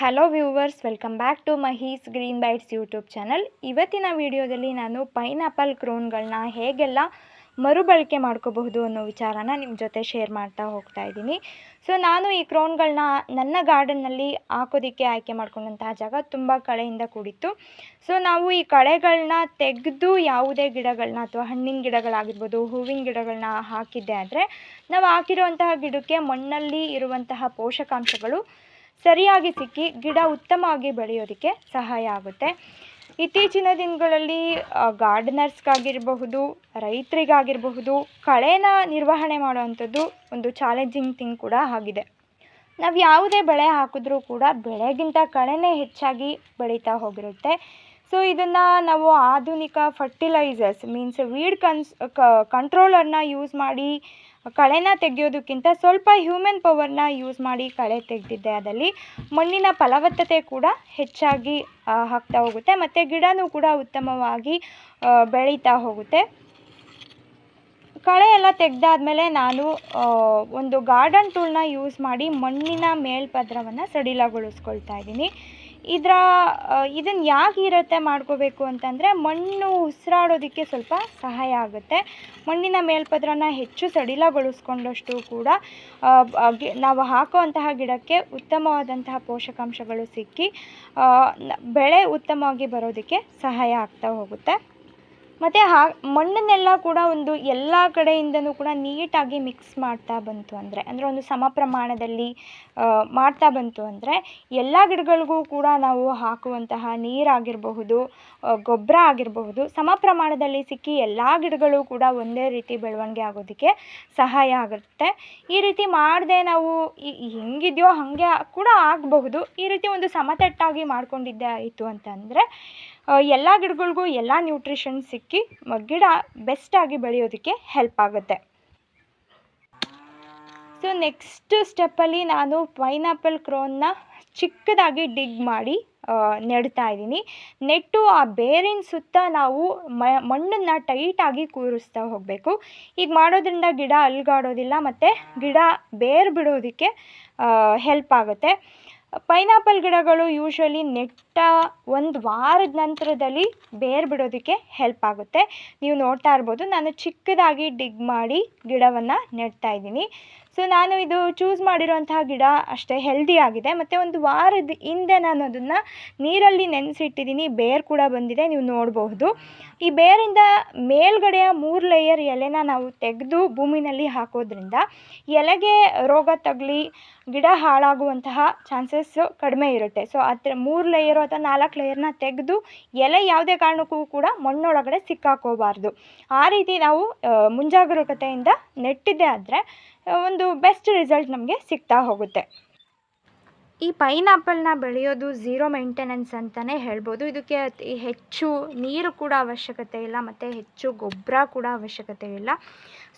Hello viewers, welcome back to Mahi's green bites YouTube channel. ಇವತ್ತಿನ ವಿಡಿಯೋದಲ್ಲಿ ನಾನು ಪೈನಾಪಲ್ ಕ್ರೋನ್ಗಳನ್ನ ಹೇಗೆಲ್ಲ ಮರುಬಳಕೆ ಮಾಡ್ಕೋಬಹುದು ಅನ್ನೋ ವಿಚಾರನ ನಿಮ್ಮ ಜೊತೆ ಶೇರ್ ಮಾಡ್ತಾ ಹೋಗ್ತಾ ಇದ್ದೀನಿ. ಸೊ ನಾನು ಈ ಕ್ರೋನ್ಗಳನ್ನ ನನ್ನ ಗಾರ್ಡನ್ನಲ್ಲಿ ಹಾಕೋದಕ್ಕೆ ಆಯ್ಕೆ ಮಾಡ್ಕೊಂಡಂತಹ ಜಾಗ ತುಂಬ ಕಳೆಯಿಂದ ಕೂಡಿತ್ತು. ಸೊ ನಾವು ಈ ಕಳೆಗಳನ್ನ ತೆಗೆದು ಯಾವುದೇ ಗಿಡಗಳನ್ನ ಅಥವಾ ಹಣ್ಣಿನ ಗಿಡಗಳಾಗಿರ್ಬೋದು, ಹೂವಿನ ಗಿಡಗಳನ್ನ ಹಾಕಿದ್ದೆ ಆದರೆ ನಾವು ಹಾಕಿರುವಂತಹ ಗಿಡಕ್ಕೆ ಮಣ್ಣಲ್ಲಿ ಇರುವಂತಹ ಪೋಷಕಾಂಶಗಳು ಸರಿಯಾಗಿ ಸಿಕ್ಕಿ ಗಿಡ ಉತ್ತಮವಾಗಿ ಬೆಳೆಯೋದಕ್ಕೆ ಸಹಾಯ ಆಗುತ್ತೆ. ಇತ್ತೀಚಿನ ದಿನಗಳಲ್ಲಿ ಗಾರ್ಡನರ್ಸ್ಗಾಗಿರಬಹುದು, ರೈತರಿಗಾಗಿರಬಹುದು, ಕಳೆನ ನಿರ್ವಹಣೆ ಮಾಡುವಂಥದ್ದು ಒಂದು ಚಾಲೆಂಜಿಂಗ್ ಥಿಂಗ್ ಕೂಡ ಆಗಿದೆ. ನಾವು ಯಾವುದೇ ಬೆಳೆ ಹಾಕಿದ್ರೂ ಕೂಡ ಬೆಳೆಗಿಂತ ಕಳೆನೇ ಹೆಚ್ಚಾಗಿ ಬೆಳೀತಾ ಹೋಗಿರುತ್ತೆ. ಸೊ ಇದನ್ನು ನಾವು ಆಧುನಿಕ ಫರ್ಟಿಲೈಸರ್ಸ್ ಮೀನ್ಸ್ ವೀಡ್ ಕಂಟ್ರೋಲರ್ನ ಯೂಸ್ ಮಾಡಿ ಕಳೆನ ತೆಗೆಯೋದಕ್ಕಿಂತ ಸ್ವಲ್ಪ ಹ್ಯೂಮನ್ ಪವರ್ನ ಯೂಸ್ ಮಾಡಿ ಕಳೆ ತೆಗೆದಿದ್ದೆ ಅದಲ್ಲಿ ಮಣ್ಣಿನ ಫಲವತ್ತತೆ ಕೂಡ ಹೆಚ್ಚಾಗಿ ಆಗ್ತಾ ಹೋಗುತ್ತೆ ಮತ್ತು ಗಿಡನೂ ಕೂಡ ಉತ್ತಮವಾಗಿ ಬೆಳೀತಾ ಹೋಗುತ್ತೆ. ಕಳೆ ಎಲ್ಲ ತೆಗೆದಾದ್ಮೇಲೆ ನಾನು ಒಂದು ಗಾರ್ಡನ್ ಟೂಲ್ನ ಯೂಸ್ ಮಾಡಿ ಮಣ್ಣಿನ ಮೇಲ್ಪದರವನ್ನು ಸಡಿಲಗೊಳಿಸ್ಕೊಳ್ತಾ ಇದ್ದೀನಿ. ಇದನ್ನು ಯಾಕೆ ಈ ರೀತಿ ಮಾಡ್ಕೋಬೇಕು ಅಂತಂದರೆ ಮಣ್ಣು ಉಸಿರಾಡೋದಕ್ಕೆ ಸ್ವಲ್ಪ ಸಹಾಯ ಆಗುತ್ತೆ. ಮಣ್ಣಿನ ಮೇಲ್ಪದರನ ಹೆಚ್ಚು ಸಡಿಲಗೊಳಿಸ್ಕೊಂಡಷ್ಟು ಕೂಡ ನಾವು ಹಾಕುವಂತಹ ಗಿಡಕ್ಕೆ ಉತ್ತಮವಾದಂತಹ ಪೋಷಕಾಂಶಗಳು ಸಿಕ್ಕಿ ಬೆಳೆ ಉತ್ತಮವಾಗಿ ಬರೋದಕ್ಕೆ ಸಹಾಯ ಆಗ್ತಾ ಹೋಗುತ್ತೆ. ಮತ್ತು ಮಣ್ಣನ್ನೆಲ್ಲ ಕೂಡ ಒಂದು ಎಲ್ಲ ಕಡೆಯಿಂದನೂ ಕೂಡ ನೀಟಾಗಿ ಮಿಕ್ಸ್ ಮಾಡ್ತಾ ಬಂತು ಅಂದರೆ ಒಂದು ಸಮ ಪ್ರಮಾಣದಲ್ಲಿ ಮಾಡ್ತಾ ಬಂತು ಅಂದರೆ ಎಲ್ಲ ಗಿಡಗಳಿಗೂ ಕೂಡ ನಾವು ಹಾಕುವಂತಹ ನೀರಾಗಿರಬಹುದು, ಗೊಬ್ಬರ ಆಗಿರಬಹುದು ಸಮ ಪ್ರಮಾಣದಲ್ಲಿ ಸಿಕ್ಕಿ ಎಲ್ಲ ಗಿಡಗಳು ಕೂಡ ಒಂದೇ ರೀತಿ ಬೆಳವಣಿಗೆ ಆಗೋದಕ್ಕೆ ಸಹಾಯ ಆಗುತ್ತೆ. ಈ ರೀತಿ ಮಾಡದೆ ನಾವು ಹೆಂಗಿದೆಯೋ ಹಾಗೆ ಕೂಡ ಆಗಬಹುದು. ಈ ರೀತಿ ಒಂದು ಸಮತಟ್ಟಾಗಿ ಮಾಡ್ಕೊಂಡಿದ್ದೆ ಆಯಿತು ಅಂತಂದರೆ ಎಲ್ಲ ಗಿಡಗಳಿಗೂ ಎಲ್ಲ ನ್ಯೂಟ್ರಿಷನ್ ಸಿಕ್ಕಿ ಗಿಡ ಬೆಸ್ಟಾಗಿ ಬೆಳೆಯೋದಕ್ಕೆ ಹೆಲ್ಪ್ ಆಗುತ್ತೆ. ಸೊ ನೆಕ್ಸ್ಟ್ ಸ್ಟೆಪ್ಪಲ್ಲಿ ನಾನು ಪೈನಾಪಲ್ ಕ್ರೋನ್ನ ಚಿಕ್ಕದಾಗಿ ಡಿಗ್ ಮಾಡಿ ನೆಡ್ತಾ ಇದ್ದೀನಿ. ನೆಟ್ಟು ಆ ಬೇರಿನ ಸುತ್ತ ನಾವು ಮಣ್ಣನ್ನು ಟೈಟಾಗಿ ಕೂರಿಸ್ತಾ ಹೋಗಬೇಕು. ಈಗ ಮಾಡೋದ್ರಿಂದ ಗಿಡ ಅಲ್ಗಾಡೋದಿಲ್ಲ ಮತ್ತು ಗಿಡ ಬೇರು ಬಿಡೋದಕ್ಕೆ ಹೆಲ್ಪ್ ಆಗುತ್ತೆ. ಪೈನಾಪಲ್ ಗಿಡಗಳು ಯೂಶ್ವಲಿ ನೆಟ್ಟ ಒಂದು ವಾರದ ನಂತರದಲ್ಲಿ ಬೇರು ಬಿಡೋದಕ್ಕೆ ಹೆಲ್ಪ್ ಆಗುತ್ತೆ. ನೀವು ನೋಡ್ತಾ ಇರ್ಬೋದು, ನಾನು ಚಿಕ್ಕದಾಗಿ ಡಿಗ್ ಮಾಡಿ ಗಿಡವನ್ನು ನೆಡ್ತಾ ಇದ್ದೀನಿ. ಸೊ ನಾನು ಇದು ಚೂಸ್ ಮಾಡಿರುವಂತಹ ಗಿಡ ಅಷ್ಟೇ ಹೆಲ್ದಿ ಆಗಿದೆ ಮತ್ತು ಒಂದು ವಾರದ ಹಿಂದೆ ನಾನು ಅದನ್ನು ನೀರಲ್ಲಿ ನೆನೆಸಿಟ್ಟಿದ್ದೀನಿ. ಬೇರು ಕೂಡ ಬಂದಿದೆ, ನೀವು ನೋಡಬಹುದು. ಈ ಬೇರಿಂದ ಮೇಲ್ಗಡೆಯ 3 ಲೇಯರ್ ಎಲೆನ ನಾವು ತೆಗೆದು ಭೂಮಿನಲ್ಲಿ ಹಾಕೋದ್ರಿಂದ ಎಲೆಗೆ ರೋಗ ತಗಲಿ ಗಿಡ ಹಾಳಾಗುವಂತಹ ಚಾನ್ಸಸ್ಸು ಕಡಿಮೆ ಇರುತ್ತೆ. ಸೊ 3 ಲೇಯರು ಅಥವಾ 4 ಲೇಯರ್ನ ತೆಗೆದು ಎಲೆ ಯಾವುದೇ ಕಾರಣಕ್ಕೂ ಕೂಡ ಮಣ್ಣೊಳಗಡೆ ಸಿಕ್ಕಾಕೋಬಾರ್ದು. ಆ ರೀತಿ ನಾವು ಮುಂಜಾಗರೂಕತೆಯಿಂದ ನೆಟ್ಟಿದ್ದೆ ಆದರೆ ಒಂದು ಬೆಸ್ಟ್ ರಿಸಲ್ಟ್ ನಮಗೆ ಸಿಗ್ತಾ ಹೋಗುತ್ತೆ. ಈ ಪೈನಾಪಲ್ನ ಬೆಳೆಯೋದು ಝೀರೋ ಮೇಂಟೆನೆನ್ಸ್ ಅಂತಲೇ ಹೇಳ್ಬೋದು. ಇದಕ್ಕೆ ಹೆಚ್ಚು ನೀರು ಕೂಡ ಅವಶ್ಯಕತೆ ಇಲ್ಲ ಮತ್ತು ಹೆಚ್ಚು ಗೊಬ್ಬರ ಕೂಡ ಅವಶ್ಯಕತೆ ಇಲ್ಲ.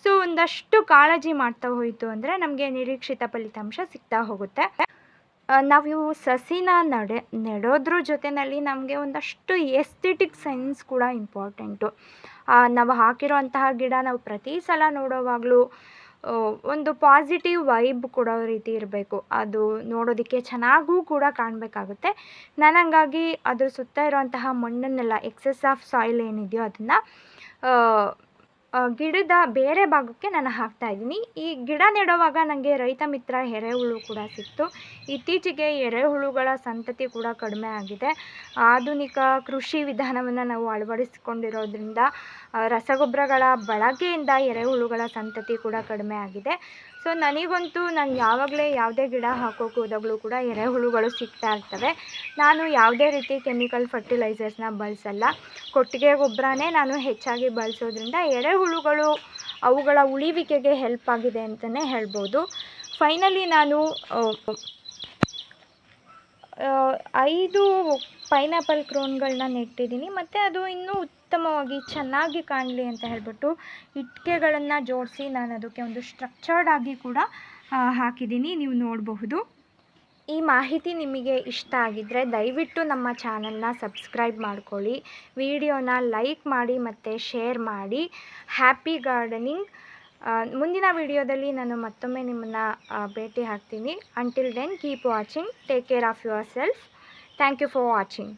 ಸೊ ಒಂದಷ್ಟು ಕಾಳಜಿ ಮಾಡ್ತಾ ಹೋಯಿತು ಅಂದರೆ ನಮಗೆ ನಿರೀಕ್ಷಿತ ಫಲಿತಾಂಶ ಸಿಗ್ತಾ ಹೋಗುತ್ತೆ. ನಾವು ಸಸಿನ ನೆಡೋದ್ರ ಜೊತೆಯಲ್ಲಿ ನಮಗೆ ಒಂದಷ್ಟು ಎಸ್ಥೆಟಿಕ್ ಸೆನ್ಸ್ ಕೂಡ ಇಂಪಾರ್ಟೆಂಟು. ನಾವು ಹಾಕಿರೋಂತಹ ಗಿಡ ನಾವು ಪ್ರತಿ ಸಲ ನೋಡೋವಾಗಲೂ ಒಂದು ಪಾಸಿಟಿವ್ ವೈಬ್ ಕೊಡೋ ರೀತಿ ಇರಬೇಕು. ಅದು ನೋಡೋದಕ್ಕೆ ಚೆನ್ನಾಗೂ ಕೂಡ ಕಾಣಬೇಕಾಗುತ್ತೆ. ನಾನು ಹಂಗಾಗಿ ಅದ್ರ ಸುತ್ತ ಇರೋಂತಹ ಮಣ್ಣನ್ನೆಲ್ಲ ಎಕ್ಸೆಸ್ ಆಫ್ ಸಾಯಿಲ್ ಏನಿದೆಯೋ ಅದನ್ನು ಗಿಡದ ಬೇರೆ ಭಾಗಕ್ಕೆ ನಾನು ಹಾಕ್ತಾಯಿದ್ದೀನಿ. ಈ ಗಿಡ ನೆಡುವಾಗ ನನಗೆ ರೈತ ಮಿತ್ರ ಎರೆಹುಳು ಕೂಡ ಸಿಕ್ತು. ಇತ್ತೀಚೆಗೆ ಎರೆಹುಳುಗಳ ಸಂತತಿ ಕೂಡ ಕಡಿಮೆ ಆಗಿದೆ. ಆಧುನಿಕ ಕೃಷಿ ವಿಧಾನವನ್ನು ನಾವು ಅಳವಡಿಸಿಕೊಂಡಿರೋದ್ರಿಂದ ರಸಗೊಬ್ಬರಗಳ ಬಳಕೆಯಿಂದ ಎರೆಹುಳುಗಳ ಸಂತತಿ ಕೂಡ ಕಡಿಮೆ ಆಗಿದೆ. ಸೊ ನನಗಂತೂ ನಾನು ಯಾವಾಗಲೇ ಯಾವುದೇ ಗಿಡ ಹಾಕೋಕೆ ಹೋದಾಗಲೂ ಕೂಡ ಎರೆಹುಳುಗಳು ಸಿಗ್ತಾ ಇರ್ತವೆ. ನಾನು ಯಾವುದೇ ರೀತಿ ಕೆಮಿಕಲ್ ಫರ್ಟಿಲೈಸರ್ಸ್ನ ಬಳಸಲ್ಲ. ಕೊಟ್ಟಿಗೆ ಗೊಬ್ಬರನೇ ನಾನು ಹೆಚ್ಚಾಗಿ ಬಳಸೋದ್ರಿಂದ ಎರೆಹುಳುಗಳು ಅವುಗಳ ಉಳಿವಿಕೆಗೆ ಹೆಲ್ಪ್ ಆಗಿದೆ ಅಂತಲೇ ಹೇಳ್ಬೋದು. ಫೈನಲಿ ನಾನು 5 ಪೈನಾಪಲ್ ಕ್ರೋನ್ಗಳನ್ನ ನೆಟ್ಟಿದ್ದೀನಿ ಮತ್ತು ಅದು ಇನ್ನೂ ಉತ್ತಮವಾಗಿ ಚೆನ್ನಾಗಿ ಕಾಣಲಿ ಅಂತ ಹೇಳ್ಬಿಟ್ಟು ಇಟ್ಟಿಗೆಗಳನ್ನು ಜೋಡಿಸಿ ನಾನು ಅದಕ್ಕೆ ಒಂದು ಸ್ಟ್ರಕ್ಚರ್ಡ್ ಆಗಿ ಕೂಡ ಹಾಕಿದ್ದೀನಿ, ನೀವು ನೋಡಬಹುದು. ಈ ಮಾಹಿತಿ ನಿಮಗೆ ಇಷ್ಟ ಆಗಿದ್ದರೆ ದಯವಿಟ್ಟು ನಮ್ಮ ಚಾನಲ್ನ ಸಬ್ಸ್ಕ್ರೈಬ್ ಮಾಡ್ಕೊಳ್ಳಿ, ವಿಡಿಯೋನ ಲೈಕ್ ಮಾಡಿ ಮತ್ತು ಶೇರ್ ಮಾಡಿ. Happy gardening. ಮುಂದಿನ ವಿಡಿಯೋದಲ್ಲಿ ನಾನು ಮತ್ತೊಮ್ಮೆ ನಿಮ್ಮನ್ನು ಭೇಟಿ ಆಗ್ತೀನಿ. Until then keep watching. Take care of yourself. Thank you for watching.